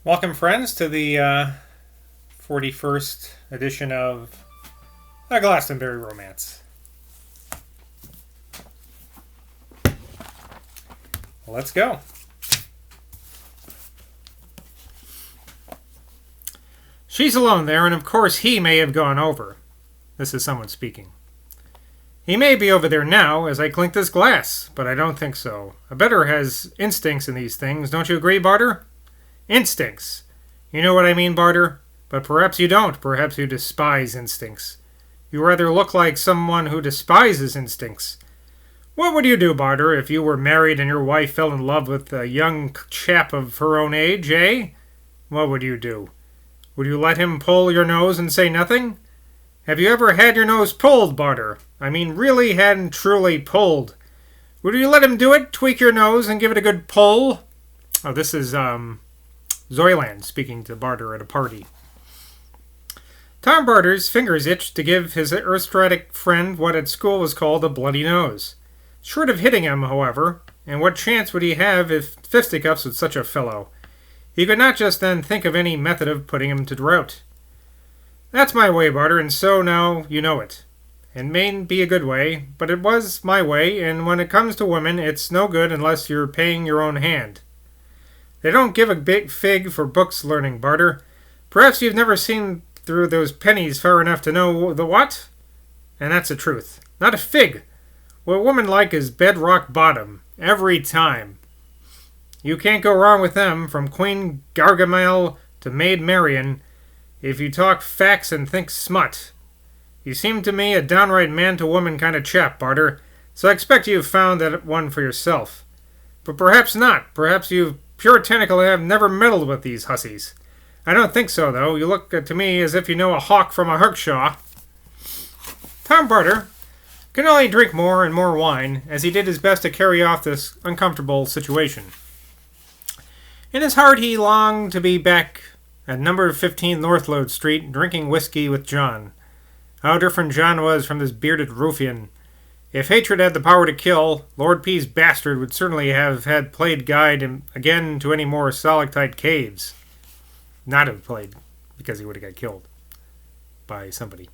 Welcome, friends, to the 41st edition of A Glastonbury Romance. Let's go. She's alone there, and of course he may have gone over. This is someone speaking. He may be over there now as I clink this glass, but I don't think so. A better has instincts in these things, don't you agree, Barter? Instincts. You know what I mean, Barter? But perhaps you don't. Perhaps you despise instincts. You rather look like someone who despises instincts. What would you do, Barter, if you were married and your wife fell in love with a young chap of her own age, eh? What would you do? Would you let him pull your nose and say nothing? Have you ever had your nose pulled, Barter? I mean, really had and truly pulled. Would you let him do it, tweak your nose, and give it a good pull? Oh, this is, Zoyland speaking to Barter at a party. Tom Barter's fingers itched to give his aristocratic friend what at school was called a bloody nose. Short of hitting him, however, and what chance would he have if fisticuffs with such a fellow? He could not just then think of any method of putting him to rout. That's my way, Barter, and so now you know it. It mayn't be a good way, but it was my way, and when it comes to women, it's no good unless you're paying your own hand. They don't give a big fig for books learning, Barter. Perhaps you've never seen through those pennies far enough to know the what? And that's the truth. Not a fig. What women like is bedrock bottom. Every time. You can't go wrong with them, from Queen Gargamel to Maid Marian, if you talk facts and think smut. You seem to me a downright man-to-woman kind of chap, Barter, so I expect you've found that one for yourself. But perhaps not. Perhaps you've puritanical have never meddled with these hussies. I don't think so, though. You look to me as if you know a hawk from a Herkshaw. Tom Barter could only drink more and more wine, as he did his best to carry off this uncomfortable situation. In his heart he longed to be back at number 15 Northlode Street, drinking whiskey with John. How different John was from this bearded ruffian. If hatred had the power to kill, Lord P's bastard would certainly have had played guide him again to any more stalactite caves. Not have played, because he would have got killed by somebody.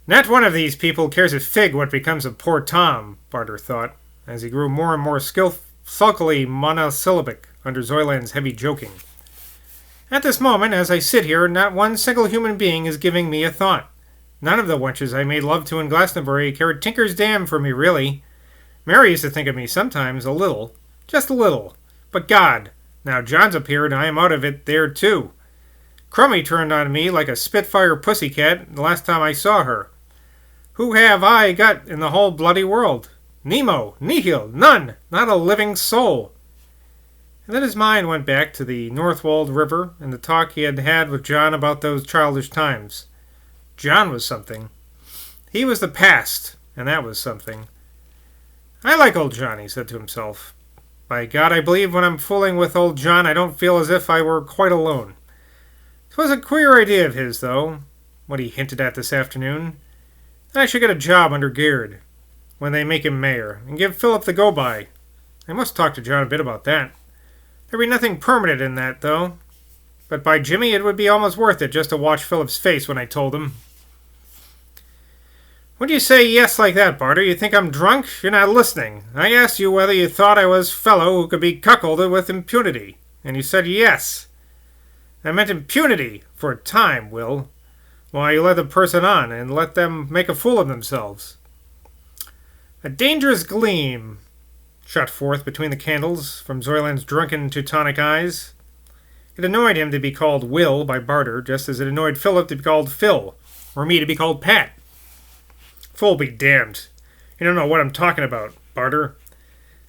Not one of these people cares a fig what becomes of poor Tom, Barter thought, as he grew more and more sulkily monosyllabic under Zoyland's heavy joking. At this moment, as I sit here, not one single human being is giving me a thought. None of the wenches I made love to in Glastonbury cared tinker's damn for me, really. Mary used to think of me sometimes, a little. Just a little. But God, now John's appeared and I am out of it there, too. Crummy turned on me like a spitfire pussycat the last time I saw her. Who have I got in the whole bloody world? Nemo, nihil, none, not a living soul. And then his mind went back to the Northwold River and the talk he had had with John about those childish times. John was something. He was the past, and that was something. I like old John, he said to himself. By God, I believe when I'm fooling with old John, I don't feel as if I were quite alone. 'Twas a queer idea of his, though, what he hinted at this afternoon. That I should get a job under Geard, when they make him mayor, and give Philip the go-by. I must talk to John a bit about that. There'd be nothing permanent in that, though. But by Jimmy, it would be almost worth it just to watch Philip's face when I told him. What do you say yes like that, Barter? You think I'm drunk? You're not listening. I asked you whether you thought I was a fellow who could be cuckolded with impunity, and you said yes. I meant impunity for a time, Will. Why, you let the person on and let them make a fool of themselves. A dangerous gleam shot forth between the candles from Zoyland's drunken Teutonic eyes. It annoyed him to be called Will by Barter, just as it annoyed Philip to be called Phil, or me to be called Pat. Fool be damned. You don't know what I'm talking about, Barter.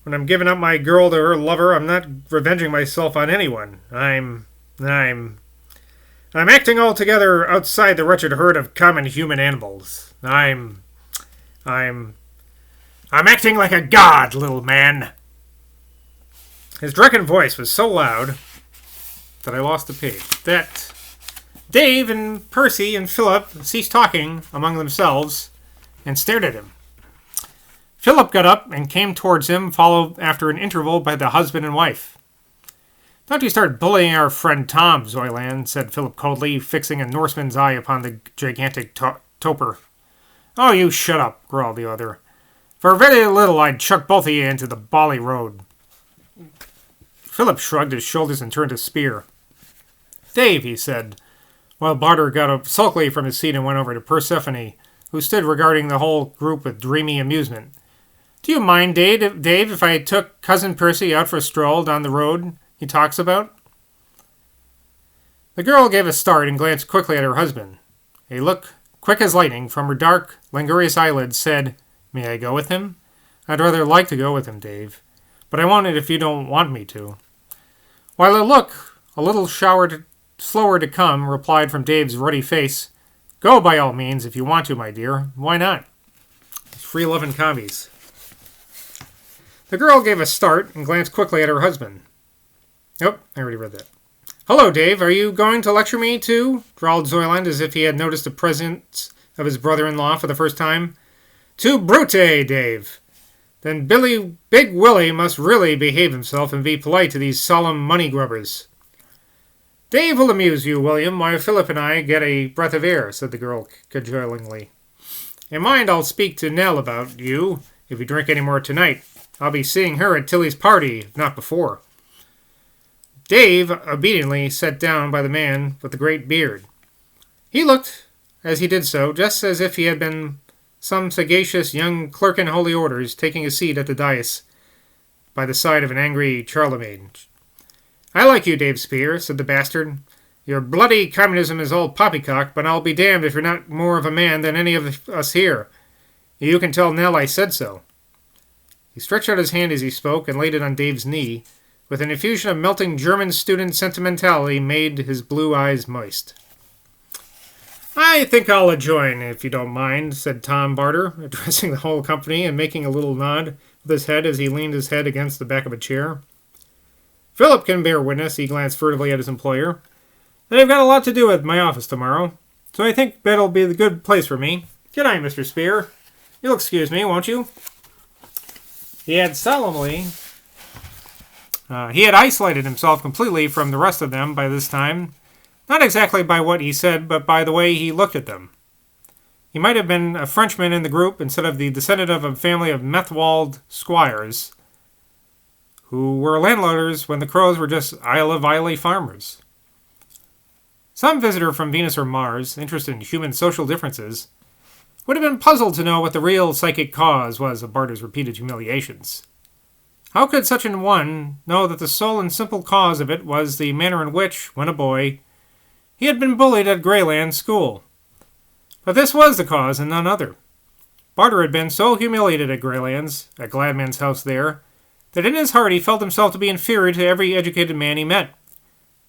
When I'm giving up my girl to her lover, I'm not revenging myself on anyone. I'm acting altogether outside the wretched herd of common human animals. I'm acting like a god, little man. His drunken voice was so loud that I lost the page. That Dave and Percy and Philip ceased talking among themselves and stared at him. Philip got up and came towards him, followed after an interval by the husband and wife. Don't you start bullying our friend Tom, Zoyland, said Philip coldly, fixing a Norseman's eye upon the gigantic toper. Oh, you shut up, growled the other. For very little I'd chuck both of you into the bally road. Philip shrugged his shoulders and turned his spear. Dave, he said, while Barter got up sulkily from his seat and went over to Persephone, who stood regarding the whole group with dreamy amusement. Do you mind, Dave, if I took Cousin Percy out for a stroll down the road he talks about? The girl gave a start and glanced quickly at her husband. A look, quick as lightning, from her dark, languorous eyelids said, May I go with him? I'd rather like to go with him, Dave, but I won't if you don't want me to. While a look, a little slower to come, replied from Dave's ruddy face, Go by all means if you want to, my dear. Why not? Free lovin' commies. The girl gave a start and glanced quickly at her husband. Oh, I already read that. Hello, Dave. Are you going to lecture me, too? Drawled Zoyland as if he had noticed the presence of his brother-in-law for the first time. Tu brute, Dave. Then Big Willie must really behave himself and be polite to these solemn money-grubbers. Dave will amuse you, William, while Philip and I get a breath of air, said the girl cajolingly. And mind I'll speak to Nell about you if you drink any more tonight. I'll be seeing her at Tilly's party, if not before. Dave obediently sat down by the man with the great beard. He looked, as he did so, just as if he had been some sagacious young clerk in holy orders taking a seat at the dais by the side of an angry Charlemagne. I like you, Dave Spear, said the bastard. Your bloody communism is all poppycock, but I'll be damned if you're not more of a man than any of us here. You can tell Nell I said so. He stretched out his hand as he spoke and laid it on Dave's knee, with an infusion of melting German student sentimentality made his blue eyes moist. I think I'll join, if you don't mind, said Tom Barter, addressing the whole company and making a little nod with his head as he leaned his head against the back of a chair. Philip can bear witness, he glanced furtively at his employer, that I've got a lot to do at my office tomorrow, so I think bed'll be the good place for me. Good night, Mr. Spear. You'll excuse me, won't you? He had isolated himself completely from the rest of them by this time, not exactly by what he said, but by the way he looked at them. He might have been a Frenchman in the group instead of the descendant of a family of Methwald squires, who were landloaders when the Crows were just Isle of Islay farmers. Some visitor from Venus or Mars, interested in human social differences, would have been puzzled to know what the real psychic cause was of Barter's repeated humiliations. How could such an one know that the sole and simple cause of it was the manner in which, when a boy, he had been bullied at Greyland School? But this was the cause and none other. Barter had been so humiliated at Greylands, at Gladman's house there, that in his heart he felt himself to be inferior to every educated man he met.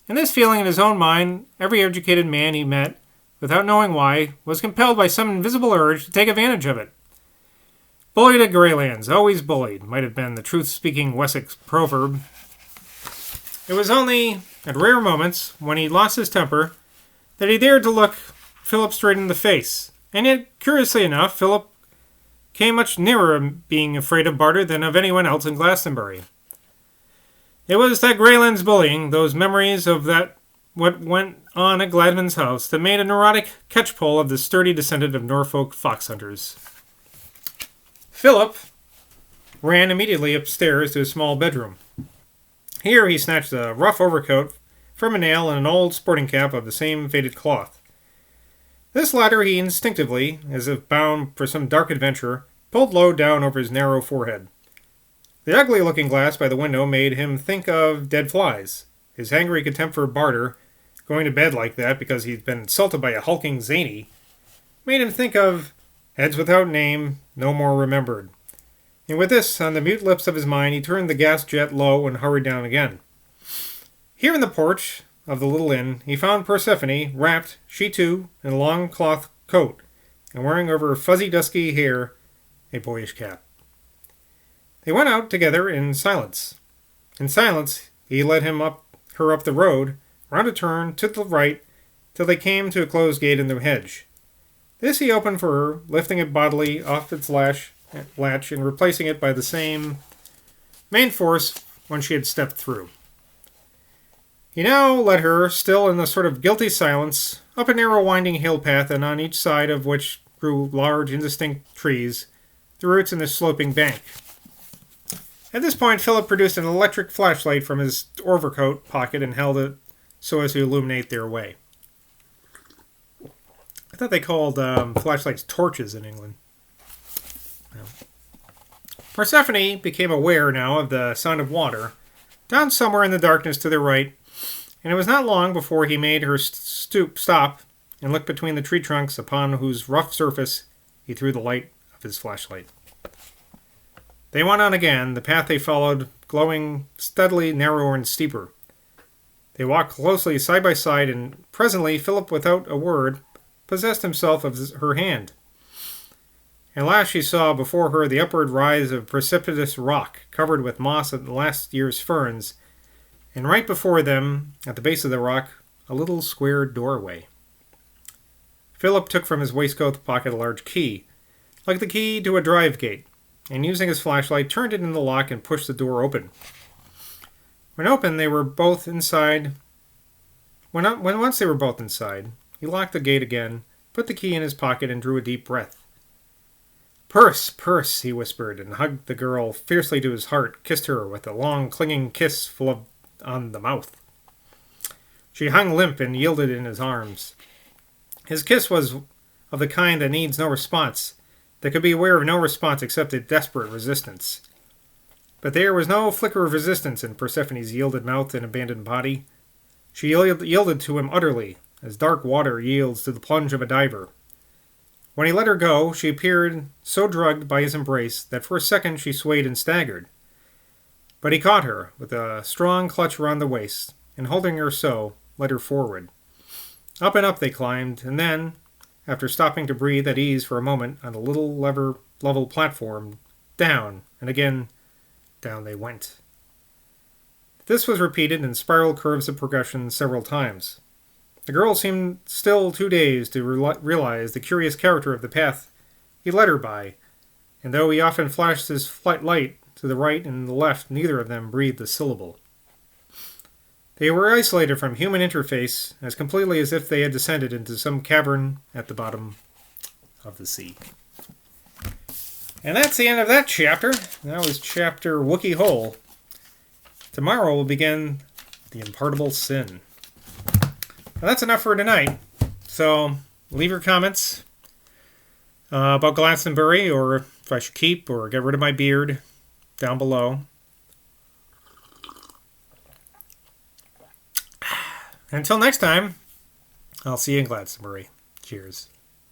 And this feeling in his own mind, every educated man he met, without knowing why, was compelled by some invisible urge to take advantage of it. Bullied at Greylands, always bullied, might have been the truth-speaking Wessex proverb. It was only at rare moments, when he lost his temper, that he dared to look Philip straight in the face. And yet, curiously enough, Philip came much nearer being afraid of Barter than of anyone else in Glastonbury. It was that Greylands bullying, those memories of that what went on at Gladman's house, that made a neurotic catchpole of the sturdy descendant of Norfolk fox hunters. Philip ran immediately upstairs to his small bedroom. Here he snatched a rough overcoat from a nail and an old sporting cap of the same faded cloth. This latter he instinctively, as if bound for some dark adventure, pulled low down over his narrow forehead. The ugly-looking glass by the window made him think of dead flies. His angry contempt for Barter, going to bed like that because he'd been insulted by a hulking zany, made him think of heads without name, no more remembered. And with this on the mute lips of his mind, he turned the gas jet low and hurried down again. Here in the porch of the little inn, he found Persephone, wrapped, she too, in a long cloth coat, and wearing over her fuzzy dusky hair a boyish cap. They went out together in silence. In silence, he led her up the road, round a turn, to the right, till they came to a closed gate in the hedge. This he opened for her, lifting it bodily off its latch and replacing it by the same main force when she had stepped through. He now led her, still in a sort of guilty silence, up a narrow winding hill path, and on each side of which grew large, indistinct trees, the roots in the sloping bank. At this point, Philip produced an electric flashlight from his overcoat pocket and held it so as to illuminate their way. I thought they called flashlights torches in England. No. Persephone became aware now of the sound of water, down somewhere in the darkness to the right, and it was not long before he made her stop and look between the tree trunks upon whose rough surface he threw the light of his flashlight. They went on again, the path they followed glowing steadily narrower and steeper. They walked closely side by side, and presently Philip, without a word, possessed himself of her hand. At last she saw before her the upward rise of precipitous rock, covered with moss and last year's ferns, and right before them, at the base of the rock, a little square doorway. Philip took from his waistcoat pocket a large key, like the key to a drive gate, and using his flashlight, turned it in the lock and pushed the door open. When open, they were both inside. When once they were both inside, he locked the gate again, put the key in his pocket, and drew a deep breath. "Perce, Perce," he whispered, and hugged the girl fiercely to his heart, kissed her with a long, clinging kiss full on the mouth. She hung limp and yielded in his arms. His kiss was of the kind that needs no response, that could be aware of no response except a desperate resistance. But there was no flicker of resistance in Persephone's yielded mouth and abandoned body. She yielded to him utterly, as dark water yields to the plunge of a diver. When he let her go, she appeared so drugged by his embrace that for a second she swayed and staggered. But he caught her with a strong clutch around the waist, and holding her so, led her forward. Up and up they climbed, and then, after stopping to breathe at ease for a moment on a little level platform, down, and again down they went. This was repeated in spiral curves of progression several times. The girl seemed still too dazed to realize the curious character of the path he led her by, and though he often flashed his light to the right and the left, neither of them breathed a syllable. They were isolated from human interface as completely as if they had descended into some cavern at the bottom of the sea. And that's the end of that chapter. That was chapter Wookiee Hole. Tomorrow we'll begin The Impartible Sin. Well, that's enough for tonight. So leave your comments about Glastonbury, or if I should keep or get rid of my beard, down below. Until next time, I'll see you in Glastonbury. Cheers.